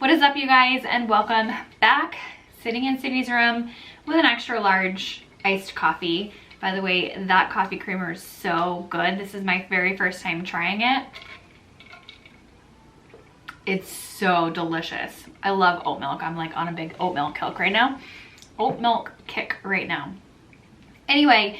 What is up, you guys, and welcome back. Sitting in Sydney's room with an extra large iced coffee. By the way, that coffee creamer is so good. This is my very first time trying it. It's so delicious. I love oat milk. I'm like on a big oat milk kick right now. Oat milk kick right now. Anyway,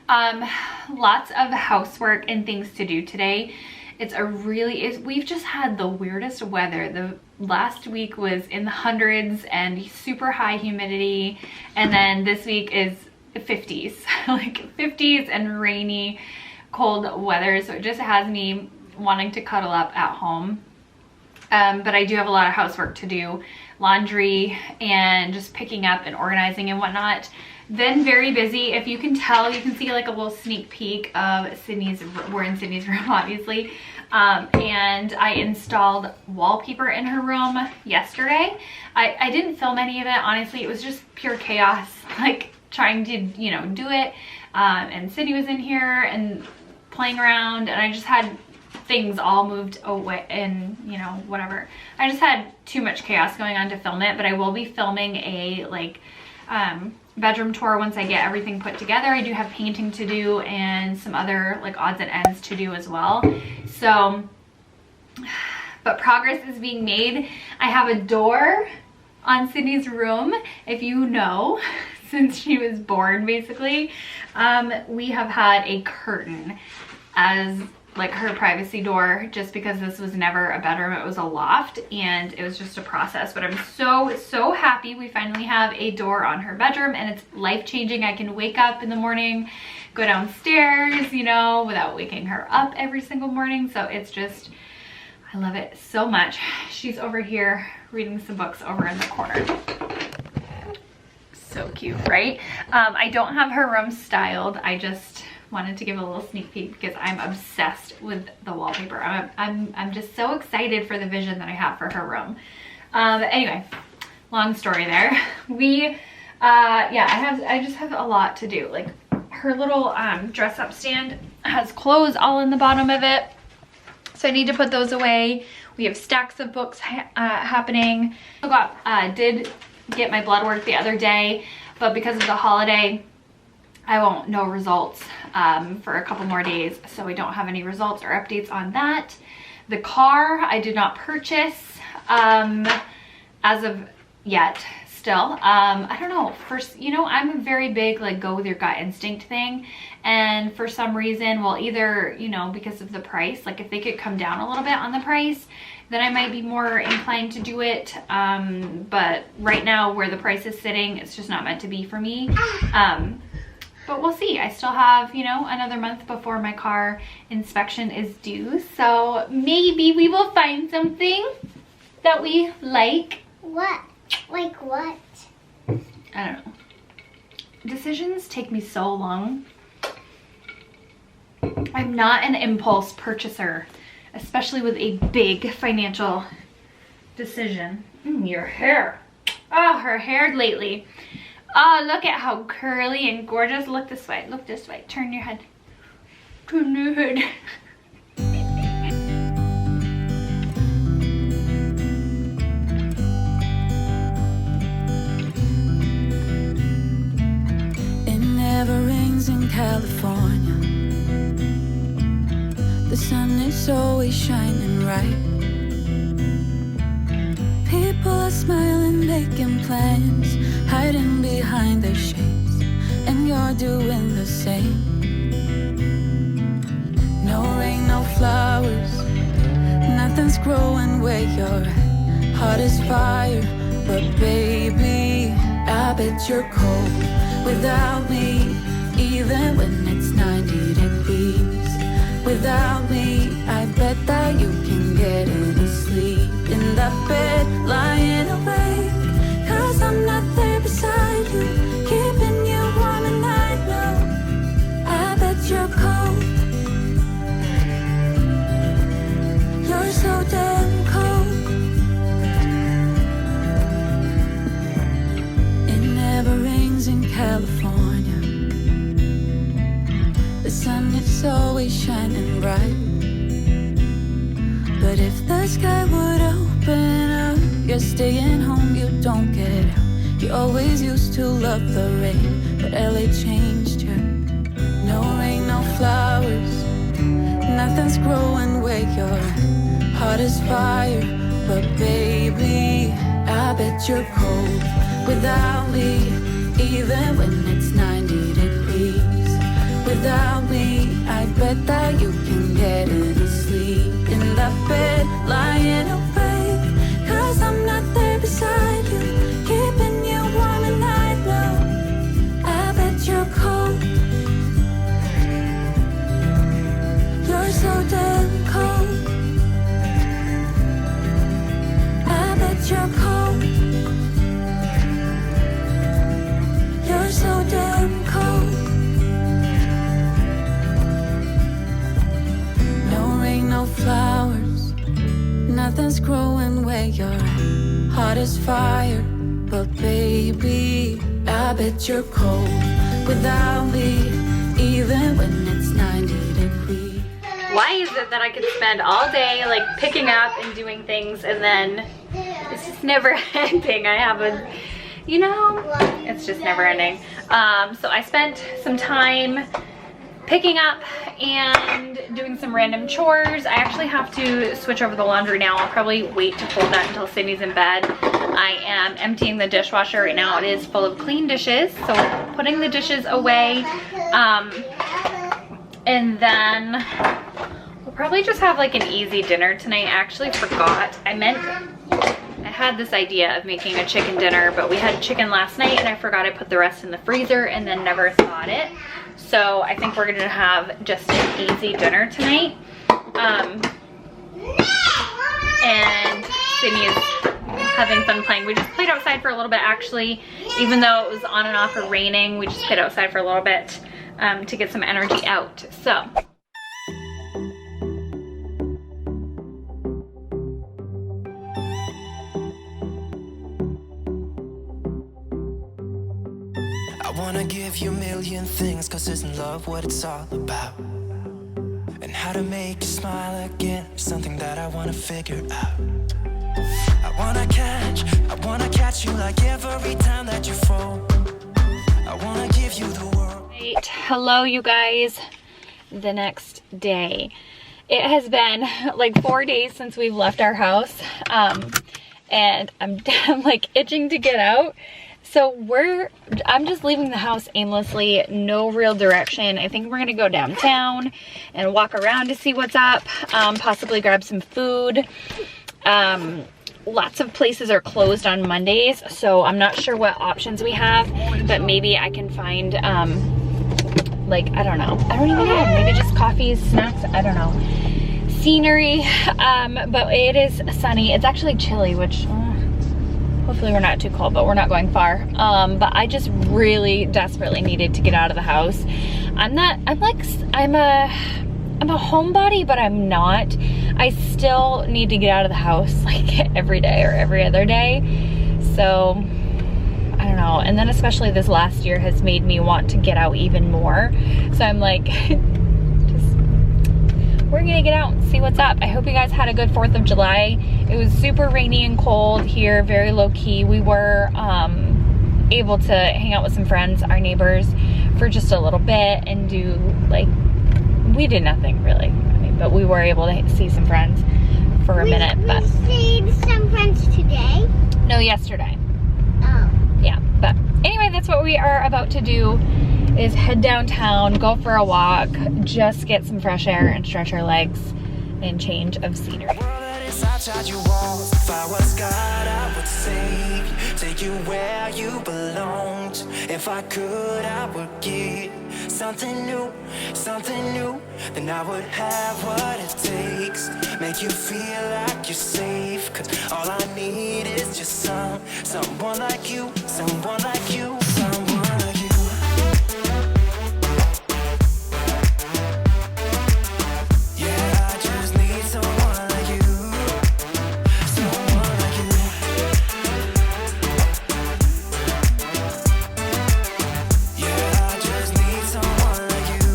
lots of housework and things to do today. We've just had the weirdest weather. The last week was in the hundreds and super high humidity, and then this week is 50s, like 50s and rainy, cold weather. So it just has me wanting to cuddle up at home. But I do have a lot of housework to do, laundry and just picking up and organizing and whatnot. Been very busy. If you can tell, you can see like a little sneak peek of we're in Sydney's room, obviously. And I installed wallpaper in her room yesterday. I didn't film any of it, honestly. It was just pure chaos, like trying to, do it. And Sydney was in here and playing around, and I just had things all moved away and whatever. I just had too much chaos going on to film it, but I will be filming a bedroom tour once I get everything put together. I do have painting to do and some other like odds and ends to do as well. So, but progress is being made. I have a door on Sydney's room, if you know, since she was born basically. We have had a curtain as like her privacy door, just because this was never a bedroom, it was a loft, and it was just a process. But I'm so happy we finally have a door on her bedroom, and it's life-changing. I can wake up in the morning, go downstairs, without waking her up every single morning. So it's just, I love it so much. She's over here reading some books over in the corner. So cute, right? I don't have her room styled. I just wanted to give a little sneak peek because I'm obsessed with the wallpaper. I'm just so excited for the vision that I have for her room. Anyway, long story there. I just have a lot to do. Like her little dress up stand has clothes all in the bottom of it, so I need to put those away. We have stacks of books happening. I did get my blood work the other day, but because of the holiday, I won't know results for a couple more days, so I don't have any results or updates on that. The car I did not purchase as of yet still. I don't know, I'm a very big like go with your gut instinct thing, and for some reason, well, either because of the price, like if they could come down a little bit on the price, then I might be more inclined to do it. But right now where the price is sitting, it's just not meant to be for me. But we'll see. I still have, another month before my car inspection is due. So maybe we will find something that we like. What? Like what? I don't know. Decisions take me so long. I'm not an impulse purchaser, especially with a big financial decision. Your hair. Oh, her hair lately. Oh, look at how curly and gorgeous. Look this way. Look this way. Turn your head. Turn your head. It never rains in California. The sun is always shining bright. People are smiling, making plans, hiding behind their shades, and you're doing the same. No rain, no flowers, nothing's growing where you're at. Heart is fire, but baby, I bet you're cold without me, even when it's 90 degrees. Without me, I bet that you can get any sleep in that bed, lying awake, 'cause I'm not there beside you, keeping you warm, and I know I bet you're cold. You're so damn cold. It never rains in California. The sun is always shining bright. But if the sky would open up, yeah, you're staying home, you don't get out. You always used to love the rain, but LA changed you. No rain, no flowers, nothing's growing where your heart is fire. But baby, I bet you're cold without me, even when it's 90 degrees. Without me, I bet that you can get any sleep in that bed, lying awake, 'cause I'm not there beside you, keeping you warm and I know. I bet you're cold. You're so damn cold. I bet you're cold. You're so damn cold. No rain, no flowers, nothing's growing where your heart is fire. But baby, I bet you're cold without me, even when it's 90 degrees. Why is it that I could spend all day like picking up and doing things and then it's just never ending? I have a, you know, it's just never ending. So I spent some time picking up and doing some random chores. I actually have to switch over the laundry now. I'll probably wait to fold that until Sydney's in bed. I am emptying the dishwasher right now. It is full of clean dishes, so putting the dishes away. And then we'll probably just have like an easy dinner tonight. I actually forgot. I had this idea of making a chicken dinner, but we had chicken last night and I forgot I put the rest in the freezer and then never thawed it. So I think we're gonna have just an easy dinner tonight. And Sydney is having fun playing. We just played outside for a little bit actually, even though it was on and off or raining. We just played outside for a little bit to get some energy out. So. I wanna give you a million things, 'cause isn't love what it's all about? And how to make you smile again, something that I wanna figure out. I wanna catch you like every time that you fall. I wanna give you the world. Hello you guys, the next day. It has been like 4 days since we've left our house, and I'm like itching to get out. So I'm just leaving the house aimlessly, no real direction. I think we're gonna go downtown and walk around to see what's up, possibly grab some food. Lots of places are closed on Mondays, so I'm not sure what options we have, but maybe I can find, like, I don't know. I don't even know, maybe just coffees, snacks, I don't know. Scenery, but it is sunny. It's actually chilly, which, hopefully we're not too cold, but we're not going far. But I just really desperately needed to get out of the house. I'm a homebody, but I'm not. I still need to get out of the house like every day or every other day. So I don't know. And then especially this last year has made me want to get out even more. So I'm like, we're gonna get out and see what's up. I hope you guys had a good 4th of July. It was super rainy and cold here, very low key. We were able to hang out with some friends, our neighbors, for just a little bit and do like, we did nothing really, but we were able to see some friends for a minute. But we see some friends today? No, yesterday. Oh. Yeah, but anyway, that's what we are about to do, is head downtown, go for a walk, just get some fresh air and stretch our legs and change of scenery. Outside your walls, if I was God, I would save you, take you where you belonged. If I could, I would give something new, then I would have what it takes, make you feel like you're safe, 'cause all I need is just someone like you, someone like you, someone like you. Yeah, I just need someone like you, someone like you. Yeah, I just need someone like you,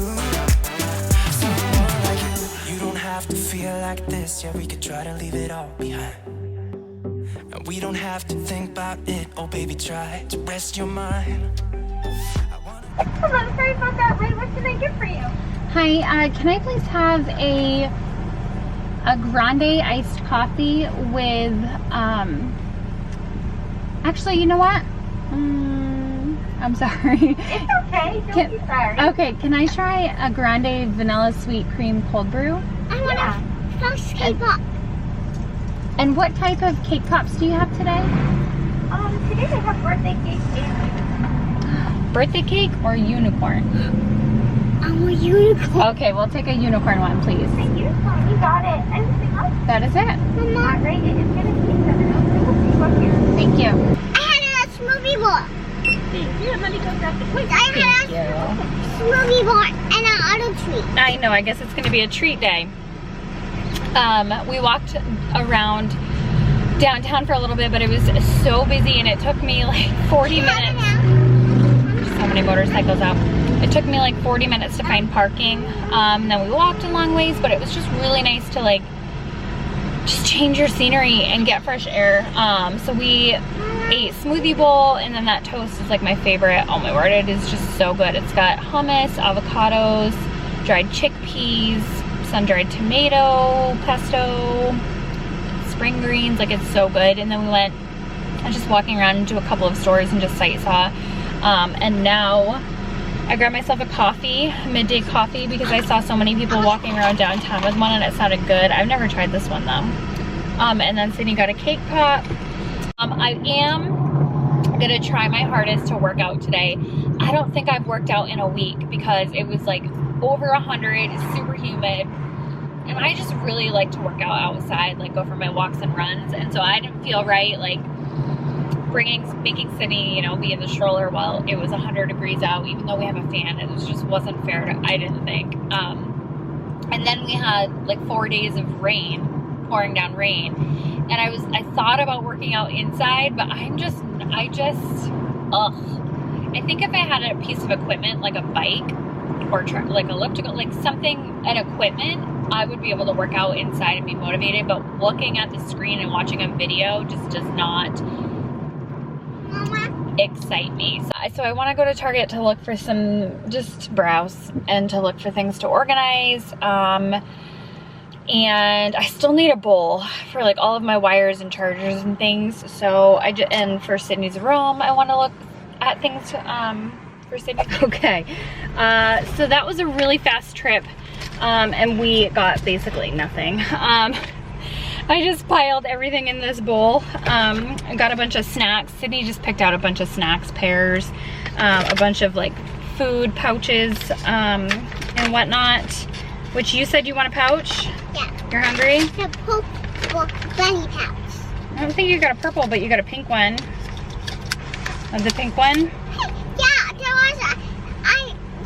someone like you. You don't have to feel like this, yeah, we could try to leave it all behind. And we don't have to think about it. Oh baby, try to rest your mind. Hello, sorry about that. Wait, what can I get for you? Hi, can I please have a grande iced coffee with, actually, you know what? I'm sorry. It's okay, don't be sorry. Okay, can I try a grande vanilla sweet cream cold brew? I want a first K-pop. And what type of cake pops do you have today? Today they have birthday cake and Birthday cake or unicorn? I'm a unicorn. Okay, we'll take a unicorn one, please. unicorn. You got it. Anything else? That is it. Mama, Alright, it is gonna be $7. Thank you. I had a smoothie bowl. Here, let me go grab the quick. I had a smoothie bowl and an auto treat. I know, I guess it's gonna be a treat day. We walked around downtown for a little bit, but it was so busy and it took me like 40 minutes. So many motorcycles out. It took me like 40 minutes to find parking. Then we walked a long ways, but it was just really nice to like just change your scenery and get fresh air. So we ate smoothie bowl, and then that toast is like my favorite. Oh my word, it is just so good. It's got hummus, avocados, dried chickpeas, sun-dried tomato, pesto, spring greens. Like, it's so good. And then we went just walking around into a couple of stores and just sight saw. And now I grabbed myself a coffee, midday coffee, because I saw so many people walking around downtown with one and it sounded good. I've never tried this one though. And then Sydney got a cake pop. I am gonna try my hardest to work out today. I don't think I've worked out in a week because it was like over 100, super humid. And I just really like to work out outside, like go for my walks and runs. And so I didn't feel right, like making Sydney, you know, be in the stroller while it was 100 degrees out, even though we have a fan. It just wasn't fair to, I didn't think. And then we had like 4 days of rain, pouring down rain. And I thought about working out inside, but I think if I had a piece of equipment, like a bike or like elliptical, like something, an equipment, I would be able to work out inside and be motivated. But looking at the screen and watching a video just does not excite me. So I want to go to Target to look for just browse and to look for things to organize. And I still need a bowl for like all of my wires and chargers and things. So and for Sydney's room, I want to look at things for Sydney. Okay, so that was a really fast trip, and we got basically nothing. I just piled everything in this bowl. I got a bunch of snacks. Sydney just picked out a bunch of snacks, pears, a bunch of like food pouches and whatnot. Which you said you want a pouch? Yeah. You're hungry? The purple bunny pouch. I don't think you got a purple, but you got a pink one. The pink one? Yeah,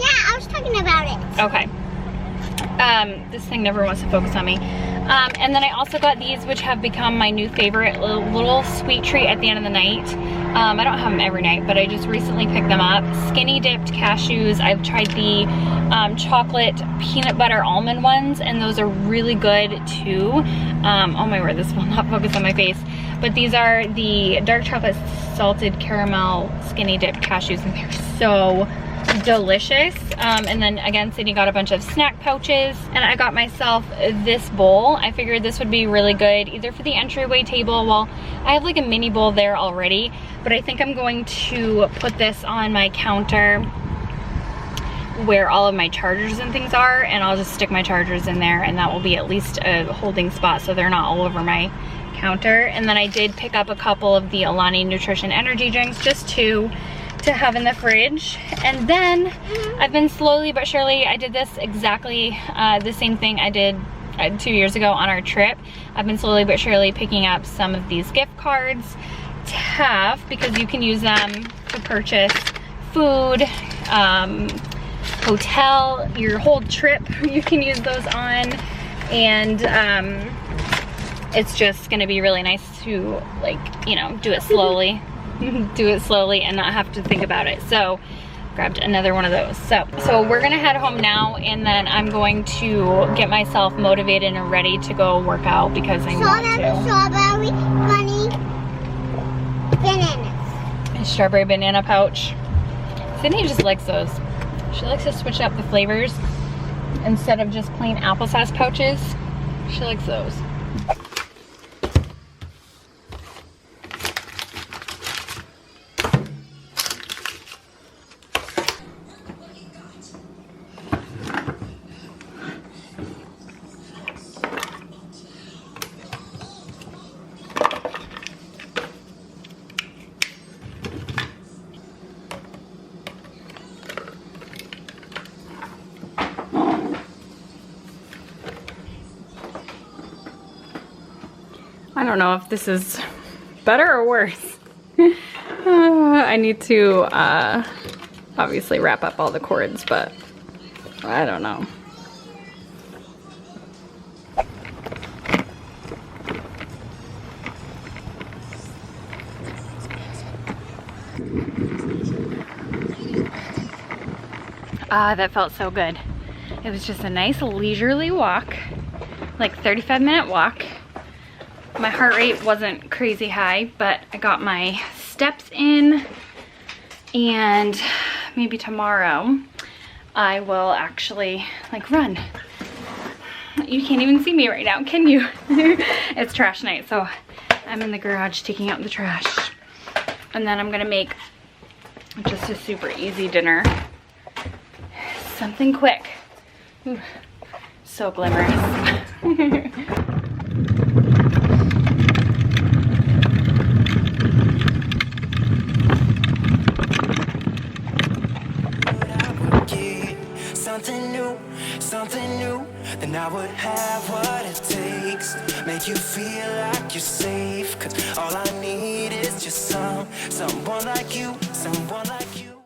I was talking about it. Okay. This thing never wants to focus on me. And then I also got these, which have become my new favorite, little sweet treat at the end of the night. I don't have them every night, but I just recently picked them up. Skinny dipped cashews. I've tried the chocolate peanut butter almond ones, and those are really good too. Oh my word, this will not focus on my face. But these are the dark chocolate salted caramel skinny dipped cashews, and they're so delicious. And then again, Sydney got a bunch of snack pouches, and I got myself this bowl. I figured this would be really good either for the entryway table. Well, I have like a mini bowl there already, but I think I'm going to put this on my counter where all of my chargers and things are, and I'll just stick my chargers in there, and that will be at least a holding spot so they're not all over my counter. And then I did pick up a couple of the Alani Nutrition energy drinks, just to have in the fridge. And then I've been slowly but surely, I did this exactly the same thing I did 2 years ago on our trip. I've been slowly but surely picking up some of these gift cards to have, because you can use them to purchase food, hotel, your whole trip you can use those on. And it's just gonna be really nice to, like, you know, do it slowly. Do it slowly and not have to think about it. So grabbed another one of those. So we're gonna head home now, and then I'm going to get myself motivated and ready to go work out because I want to. Strawberry bunny. bananas. A strawberry banana pouch. Sydney just likes those. She likes to switch up the flavors. Instead of just plain applesauce pouches, she likes those. I don't know if this is better or worse. I need to obviously wrap up all the cords, but I don't know. That felt so good. It was just a nice leisurely walk, like 35-minute walk. My heart rate wasn't crazy high, but I got my steps in, and maybe tomorrow I will actually like run. You can't even see me right now, can you? It's trash night, so I'm in the garage taking out the trash. And then I'm gonna make just a super easy dinner. Something quick. Ooh, so glamorous. Something new, then I would have what it takes. Make you feel like you're safe, 'cause all I need is just someone like you, someone like you.